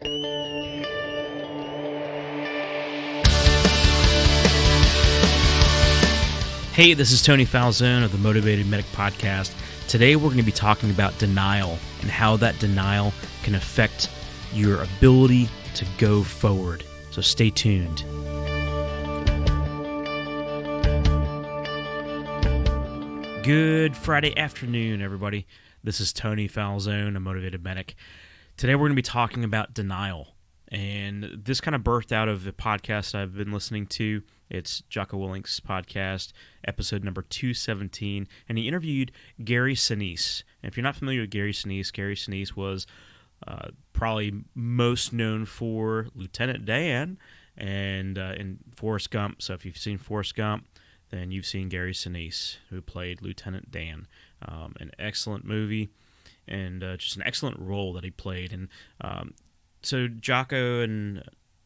Hey, this is Tony Falzone of the Motivated Medic Podcast. Today we're going to be talking about denial and how that denial can affect your ability to go forward. So stay tuned. Good Friday afternoon, everybody. This is Tony Falzone, a Motivated Medic. Today we're going to be talking about denial. And this kind of birthed out of a podcast I've been listening to. It's Jocko Podcast Episode number 217, and he interviewed Gary Sinise. And if you're not familiar with Gary Sinise was probably most known for Lieutenant Dan and in Forrest Gump. So if you've seen Forrest Gump, then you've seen Gary Sinise, who played Lieutenant Dan. An excellent movie and just an excellent role that he played. And so Jocko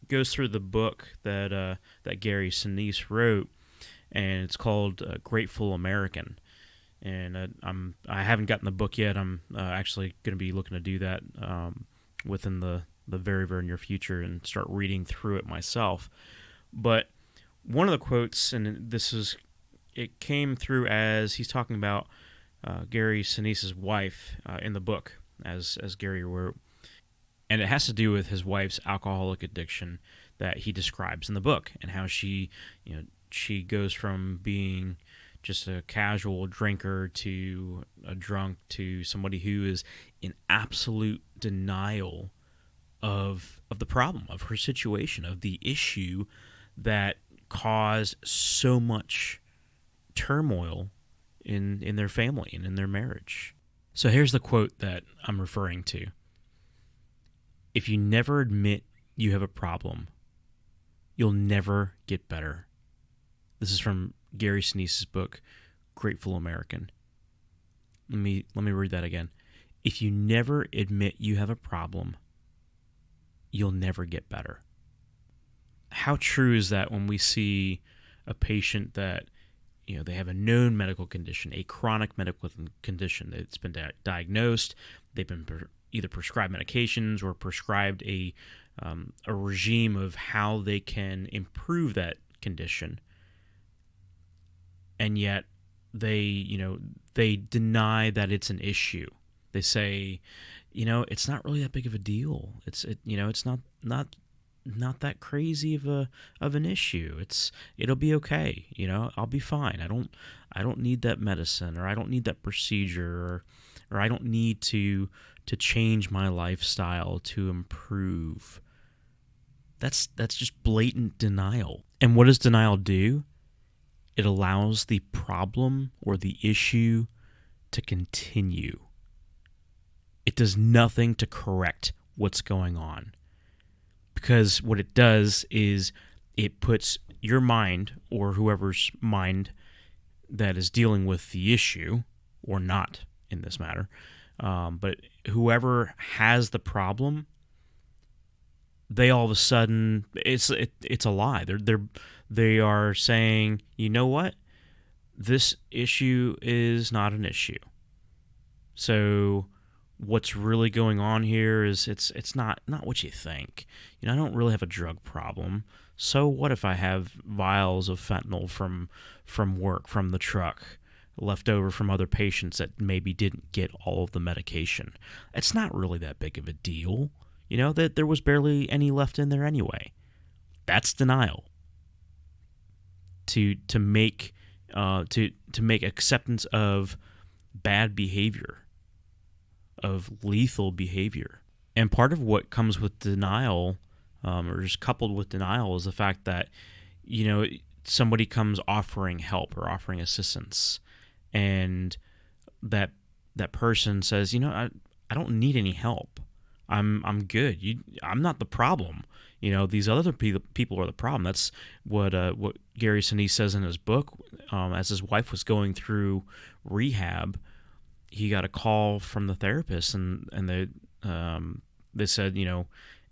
goes through the book that Gary Sinise wrote, and it's called Grateful American. And I haven't gotten the book yet. I'm actually going to be looking to do that within the very, very near future and start reading through it myself. But one of the quotes, and it came through as he's talking about Gary Sinise's wife in the book, as Gary wrote. And it has to do with his wife's alcoholic addiction that he describes in the book, and how she goes from being just a casual drinker to a drunk to somebody who is in absolute denial of the problem, of her situation, of the issue that caused so much turmoil in their family and in their marriage. So here's the quote that I'm referring to. If you never admit you have a problem, you'll never get better. This is from Gary Sinise's book, Grateful American. Let me read that again. If you never admit you have a problem, you'll never get better. How true is that when we see a patient that they have a known medical condition, a chronic medical condition that's been diagnosed, they've been either prescribed medications or prescribed a regime of how they can improve that condition, and yet they deny that it's an issue. They say, it's not really that big of a deal. It's not that crazy of an issue. It'll be okay. I'll be fine. I don't need that medicine, or I don't need that procedure, or I don't need to change my lifestyle to improve. That's just blatant denial. And what does denial do? It allows the problem or the issue to continue. It does nothing to correct what's going on. Because what it does is it puts your mind, or whoever's mind that is dealing with the issue, or not in this matter, but whoever has the problem, they all of a sudden, it's a lie. They are saying, you know what? This issue is not an issue. So what's really going on here is it's not what you think. I don't really have a drug problem. So what if I have vials of fentanyl from work, from the truck, left over from other patients that maybe didn't get all of the medication? It's not really that big of a deal. That there was barely any left in there anyway. That's denial. To make acceptance of bad behavior, of lethal behavior. And part of what comes with denial, or is coupled with denial, is the fact that somebody comes offering help or offering assistance, and that person says, I don't need any help. I'm good. I'm not the problem. These other people are the problem. That's what Gary Sinise says in his book. As his wife was going through rehab, he got a call from the therapist, and they said,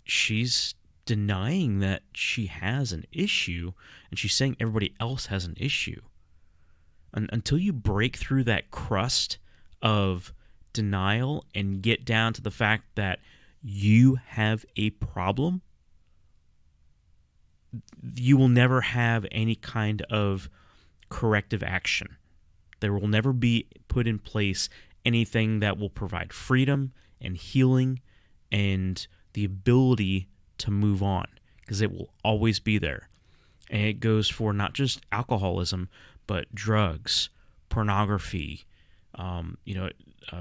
she's denying that she has an issue, and she's saying everybody else has an issue. Until you break through that crust of denial and get down to the fact that you have a problem, you will never have any kind of corrective action. There will never be put in place anything that will provide freedom and healing and the ability to move on, because it will always be there. And it goes for not just alcoholism, but drugs, pornography,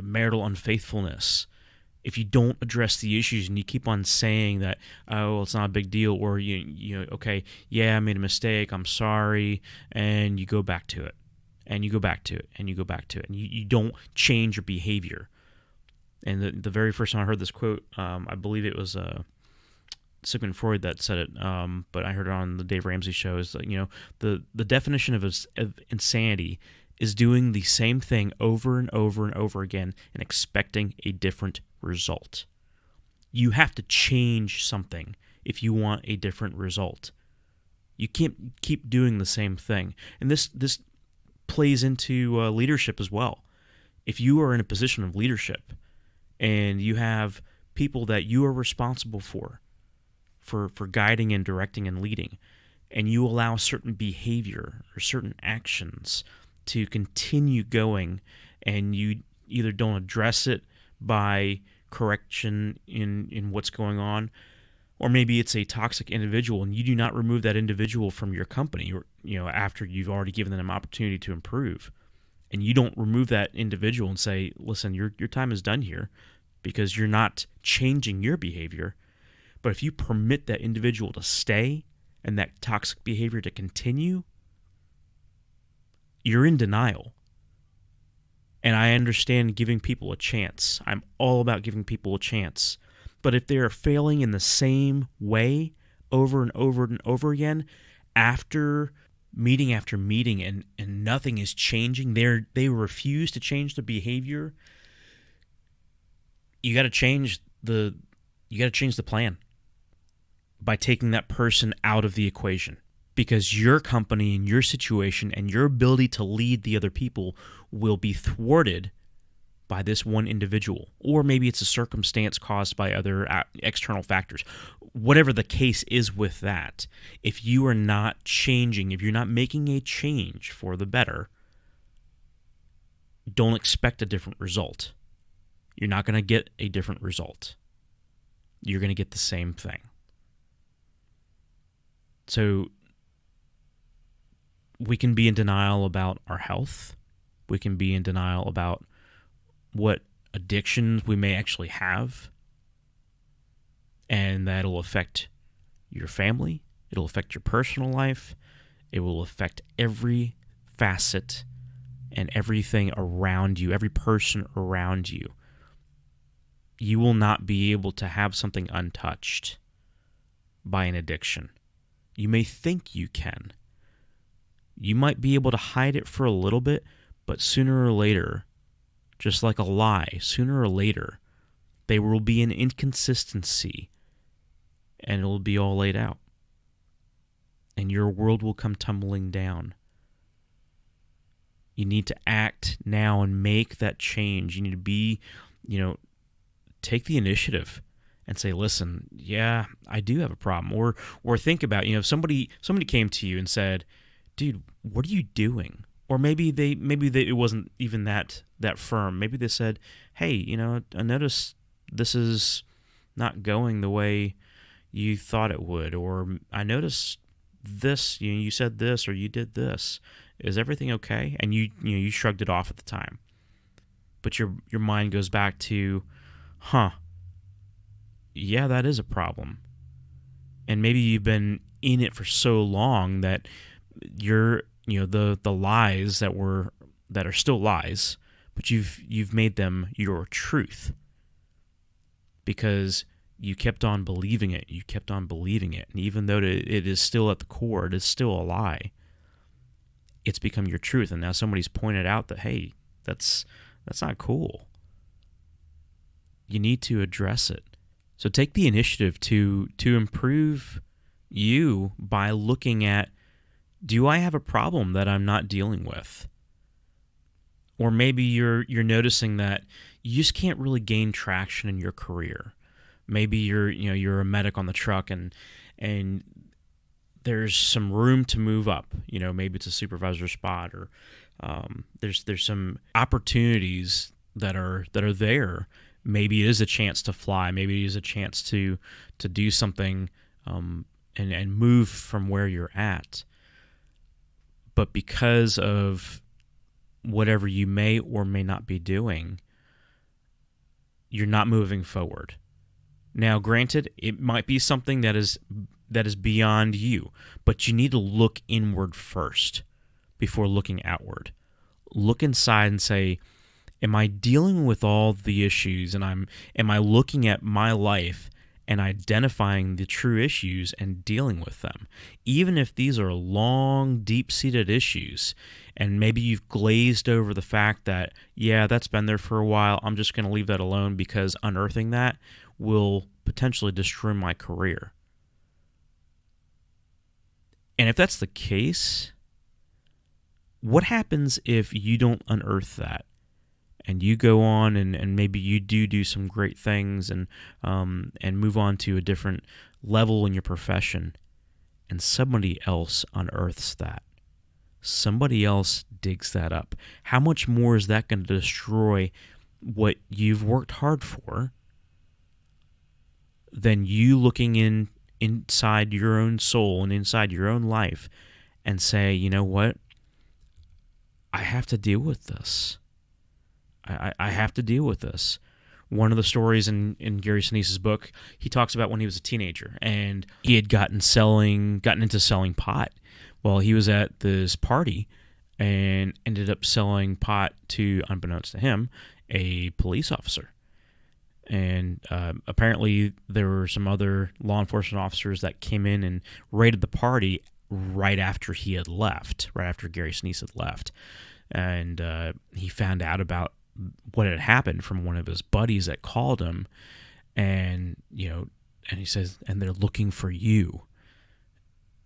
marital unfaithfulness. If you don't address the issues and you keep on saying that, oh, well, it's not a big deal, or okay, yeah, I made a mistake, I'm sorry, and you go back to it, and you go back to it, and you go back to it, and you don't change your behavior. And the very first time I heard this quote, I believe it was Sigmund Freud that said it, but I heard it on the Dave Ramsey show, is that, the definition of insanity is doing the same thing over and over and over again and expecting a different result. You have to change something if you want a different result. You can't keep doing the same thing. And this plays into leadership as well. If you are in a position of leadership and you have people that you are responsible for guiding and directing and leading, and you allow certain behavior or certain actions to continue going, and you either don't address it by correction in what's going on, or maybe it's a toxic individual and you do not remove that individual from your company, or after you've already given them an opportunity to improve, and you don't remove that individual and say, listen, your time is done here, because you're not changing your behavior. But if you permit that individual to stay and that toxic behavior to continue, you're in denial. And I understand giving people a chance. I'm all about giving people a chance. But if they are failing in the same way over and over and over again, after meeting and nothing is changing, they refuse to change their behavior, you got to change the plan by taking that person out of the equation. Because your company and your situation and your ability to lead the other people will be thwarted by this one individual. Or maybe it's a circumstance caused by other external factors. Whatever the case is with that, if you are not changing, if you're not making a change for the better, don't expect a different result. You're not going to get a different result. You're going to get the same thing. So we can be in denial about our health. We can be in denial about what addictions we may actually have. And that'll affect your family. It'll affect your personal life. It will affect every facet and everything around you, every person around you. You will not be able to have something untouched by an addiction. You may think you can. You might be able to hide it for a little bit, but sooner or later, just like a lie, sooner or later, there will be an inconsistency, and it will be all laid out. And your world will come tumbling down. You need to act now and make that change. You need to be, take the initiative and say, listen, yeah, I do have a problem. Or think about, if somebody came to you and said, dude, what are you doing? Or maybe it wasn't even that firm. Maybe they said, hey, I noticed this is not going the way you thought it would. Or I noticed this, you said this, or you did this. Is everything okay? And you shrugged it off at the time. But your mind goes back to, yeah, that is a problem. And maybe you've been in it for so long that you're, the lies that are still lies, but you've made them your truth because you kept on believing it. You kept on believing it. And even though it is still at the core, it is still a lie, it's become your truth. And now somebody's pointed out that, hey, that's not cool. You need to address it. So take the initiative to improve you by looking at, do I have a problem that I'm not dealing with? Or maybe you're noticing that you just can't really gain traction in your career. Maybe you're a medic on the truck, and there's some room to move up. Maybe it's a supervisor spot, or there's some opportunities that are there. Maybe it is a chance to fly. Maybe it is a chance to do something and move from where you're at. But because of whatever you may or may not be doing, you're not moving forward. Now, granted, it might be something that is beyond you, but you need to look inward first before looking outward. Look inside and say, am I dealing with all the issues, and am I looking at my life and identifying the true issues and dealing with them? Even if these are long, deep-seated issues, and maybe you've glazed over the fact that, yeah, that's been there for a while, I'm just going to leave that alone because unearthing that will potentially destroy my career. And if that's the case, what happens if you don't unearth that? And you go on and maybe you do some great things and move on to a different level in your profession, and somebody else unearths that. Somebody else digs that up. How much more is that going to destroy what you've worked hard for than you looking inside your own soul and inside your own life and say, you know what? I have to deal with this. I have to deal with this. One of the stories in Gary Sinise's book, he talks about when he was a teenager and he had gotten into selling pot. Well, he was at this party and ended up selling pot to, unbeknownst to him, a police officer. And apparently there were some other law enforcement officers that came in and raided the party right after he had left, right after Gary Sinise had left. And he found out about what had happened from one of his buddies that called him, and he says, and they're looking for you.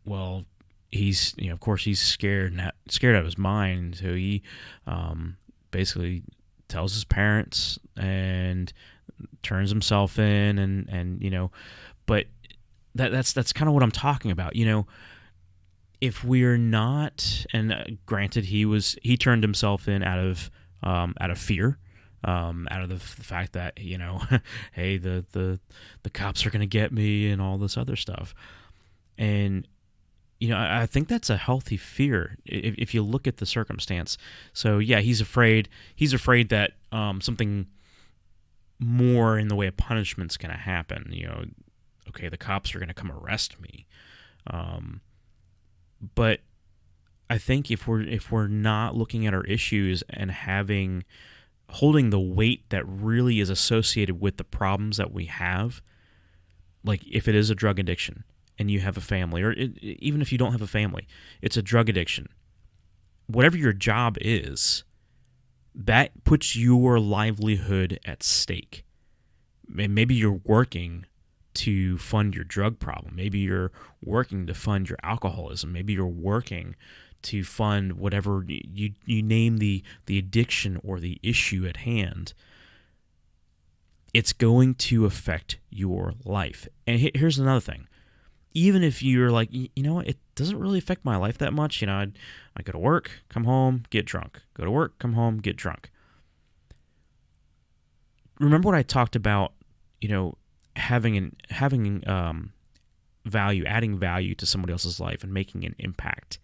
Well, he's of course he's scared out of his mind, so he basically tells his parents and turns himself in, and but that's kind of what I'm talking about. If we're not, and granted, he turned himself in out of fear, out of the fact that hey, the cops are going to get me and all this other stuff. And I think that's a healthy fear if you look at the circumstance. So yeah, he's afraid that something more in the way of punishment's going to happen. Okay, the cops are going to come arrest me. But I think if we're not looking at our issues and holding the weight that really is associated with the problems that we have, like if it is a drug addiction and you have a family, or even if you don't have a family, it's a drug addiction. Whatever your job is, that puts your livelihood at stake. Maybe you're working to fund your drug problem. Maybe you're working to fund your alcoholism. Maybe you're working to fund whatever you name the addiction or the issue at hand. It's going to affect your life. And here's another thing. Even if you're like, what, it doesn't really affect my life that much. I go to work, come home, get drunk. Go to work, come home, get drunk. Remember what I talked about, having value, adding value to somebody else's life and making an impact.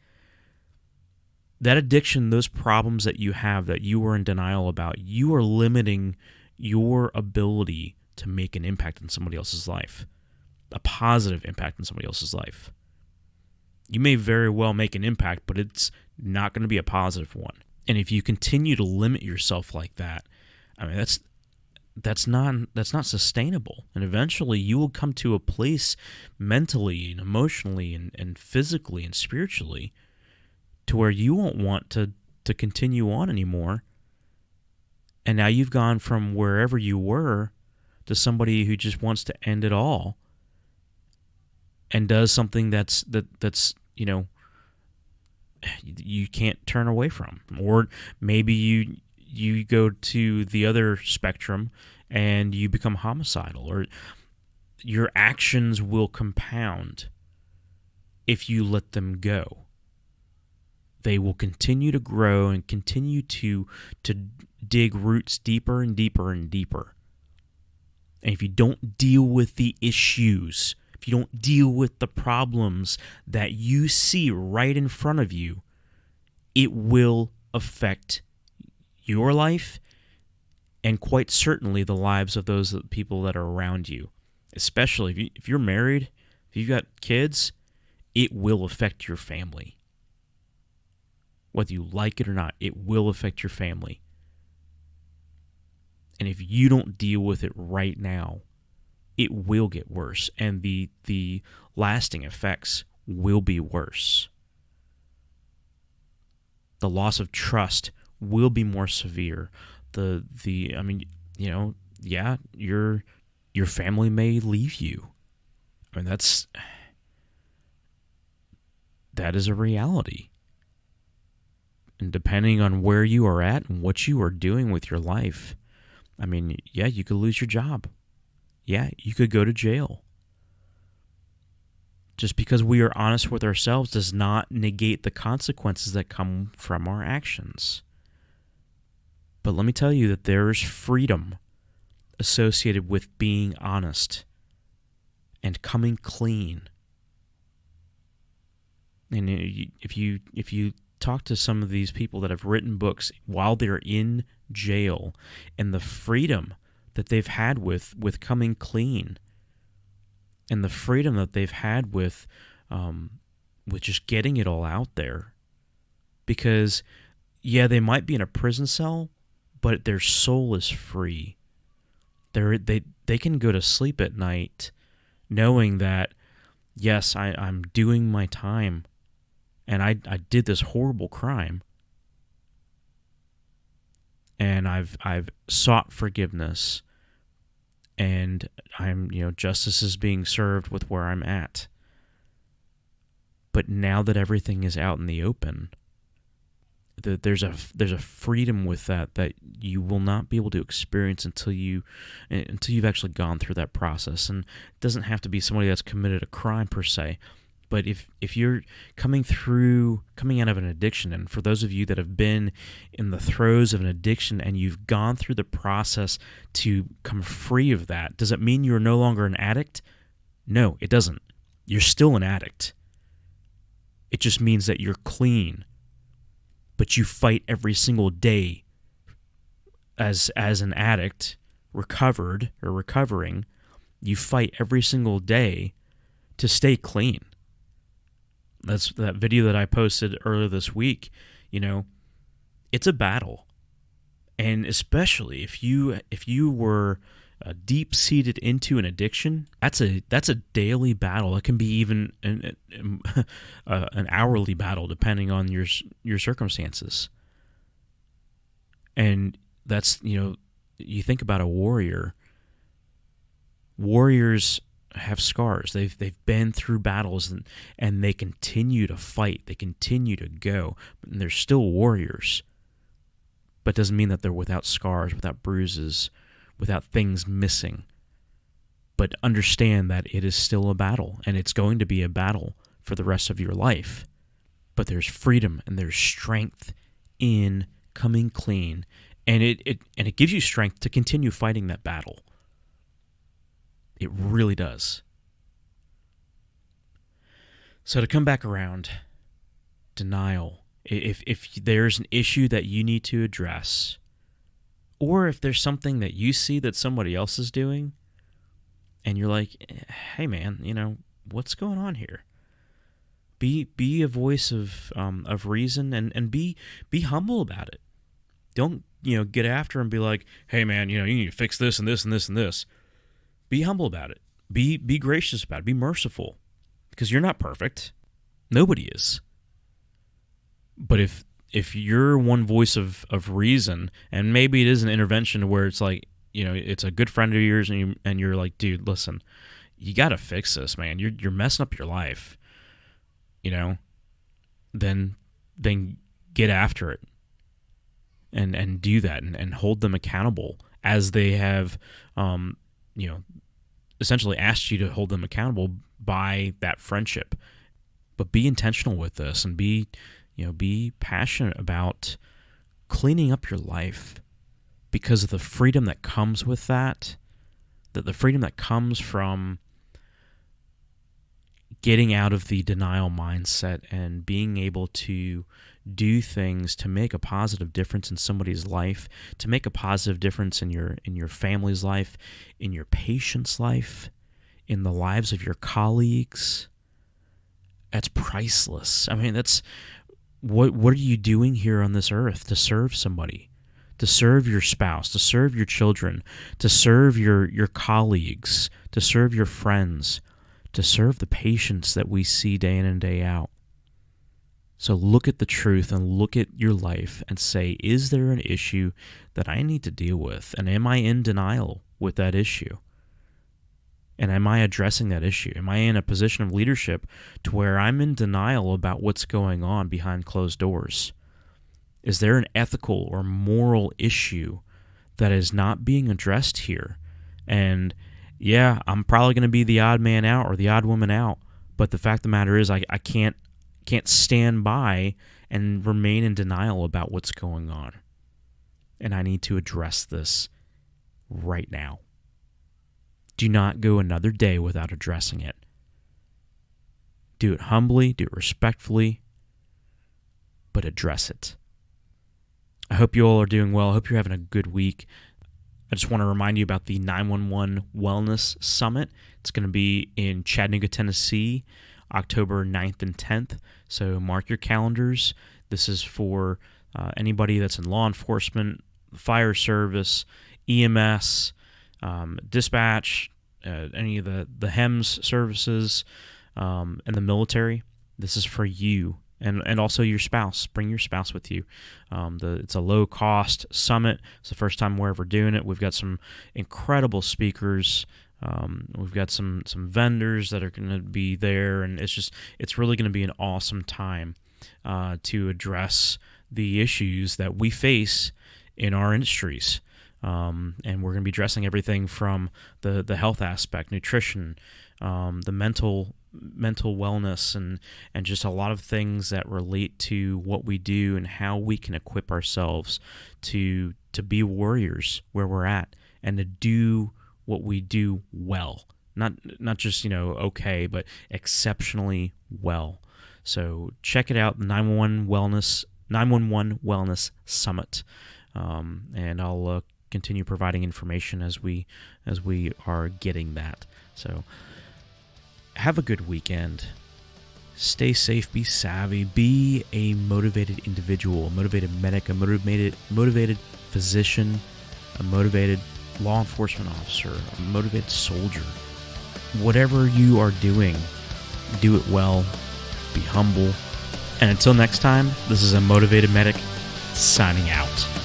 That addiction, those problems that you have that you are in denial about, you are limiting your ability to make an impact in somebody else's life, a positive impact in somebody else's life. You may very well make an impact, but it's not going to be a positive one. And if you continue to limit yourself like that, I mean, that's not sustainable. And eventually you will come to a place mentally and emotionally and physically and spiritually to where you won't want to continue on anymore. And now you've gone from wherever you were to somebody who just wants to end it all and does something that's you can't turn away from. Or maybe you go to the other spectrum and you become homicidal. Or your actions will compound if you let them go. They will continue to grow and continue to dig roots deeper and deeper and deeper. And if you don't deal with the issues, if you don't deal with the problems that you see right in front of you, it will affect your life and quite certainly the lives of those people that are around you. Especially if you're married, if you've got kids, it will affect your family. Whether you like it or not, it will affect your family. And if you don't deal with it right now, it will get worse, and the lasting effects will be worse. The loss of trust will be more severe. Your family may leave you. I mean, that is a reality. And depending on where you are at and what you are doing with your life, I mean, yeah, you could lose your job. Yeah, you could go to jail. Just because we are honest with ourselves does not negate the consequences that come from our actions. But let me tell you that there is freedom associated with being honest and coming clean. And if you talk to some of these people that have written books while they're in jail, and the freedom that they've had with coming clean, and the freedom that they've had with just getting it all out there, because yeah, they might be in a prison cell, but their soul is free. They can go to sleep at night knowing that, yes, I'm doing my time, and I did this horrible crime, and I've sought forgiveness, and justice is being served with where I'm at. But now that everything is out in the open, there's a freedom with that you will not be able to experience until you've actually gone through that process. And it doesn't have to be somebody that's committed a crime per se, but if you're coming out of an addiction, and for those of you that have been in the throes of an addiction and you've gone through the process to come free of that, does it mean you're no longer an addict? No, it doesn't. You're still an addict. It just means that you're clean. But you fight every single day as an addict, recovering, you fight every single day to stay clean. That's that video that I posted earlier this week. It's a battle. And especially if you were deep-seated into an addiction, that's a daily battle. It can be even an hourly battle depending on your circumstances. And that's, you think about a warrior. Warriors have scars. They've been through battles, and they continue to fight. They continue to go. And they're still warriors. But it doesn't mean that they're without scars, without bruises, without things missing. But understand that it is still a battle, and it's going to be a battle for the rest of your life. But there's freedom and there's strength in coming clean, and it gives you strength to continue fighting that battle. It really does. So to come back around, denial. If there's an issue that you need to address, or if there's something that you see that somebody else is doing, and you're like, hey man, what's going on here? Be a voice of reason, and be humble about it. Don't get after and be like, hey man, you need to fix this and this and this and this. Be humble about it. Be gracious about it. Be merciful, because you're not perfect. Nobody is. But if you're one voice of reason, and maybe it is an intervention where it's like, it's a good friend of yours, and you're like, dude, listen, you got to fix this, man. You're messing up your life. Then get after it, and do that, and hold them accountable as they have, essentially asked you to hold them accountable by that friendship. But be intentional with this and be passionate about cleaning up your life, because of the freedom that comes with that the freedom that comes from getting out of the denial mindset and being able to do things to make a positive difference in somebody's life, to make a positive difference in your family's life, in your patient's life, in the lives of your colleagues. That's priceless. I mean, that's what are you doing here on this earth? To serve somebody, to serve your spouse, to serve your children, to serve your colleagues, to serve your friends, to serve the patients that we see day in and day out. So look at the truth and look at your life and say, is there an issue that I need to deal with? And am I in denial with that issue? And am I addressing that issue? Am I in a position of leadership to where I'm in denial about what's going on behind closed doors? Is there an ethical or moral issue that is not being addressed here? And yeah, I'm probably going to be the odd man out or the odd woman out, but the fact of the matter is I can't stand by and remain in denial about what's going on. And I need to address this right now. Do not go another day without addressing it. Do it humbly, do it respectfully, but address it. I hope you all are doing well. I hope you're having a good week. I just want to remind you about the 911 Wellness Summit. It's going to be in Chattanooga, Tennessee, October 9th and 10th. So mark your calendars. This is for anybody that's in law enforcement, fire service, EMS, dispatch, any of the HEMS services, and the military. This is for you. And also your spouse. Bring your spouse with you. It's a low-cost summit. It's the first time we're ever doing it. We've got some incredible speakers. We've got some vendors that are going to be there, and it's really going to be an awesome time to address the issues that we face in our industries. And we're going to be addressing everything from the health aspect, nutrition, the mental wellness, and just a lot of things that relate to what we do and how we can equip ourselves to be warriors where we're at and to do what we do well. Not just, okay, but exceptionally well. So check it out, the 911 Wellness Summit. And I'll continue providing information as we are getting that. So have a good weekend. Stay safe, be savvy, be a motivated individual, a motivated medic, a motivated physician, a motivated law enforcement officer, a motivated soldier. Whatever you are doing, do it well, be humble. And until next time, this is a Motivated Medic signing out.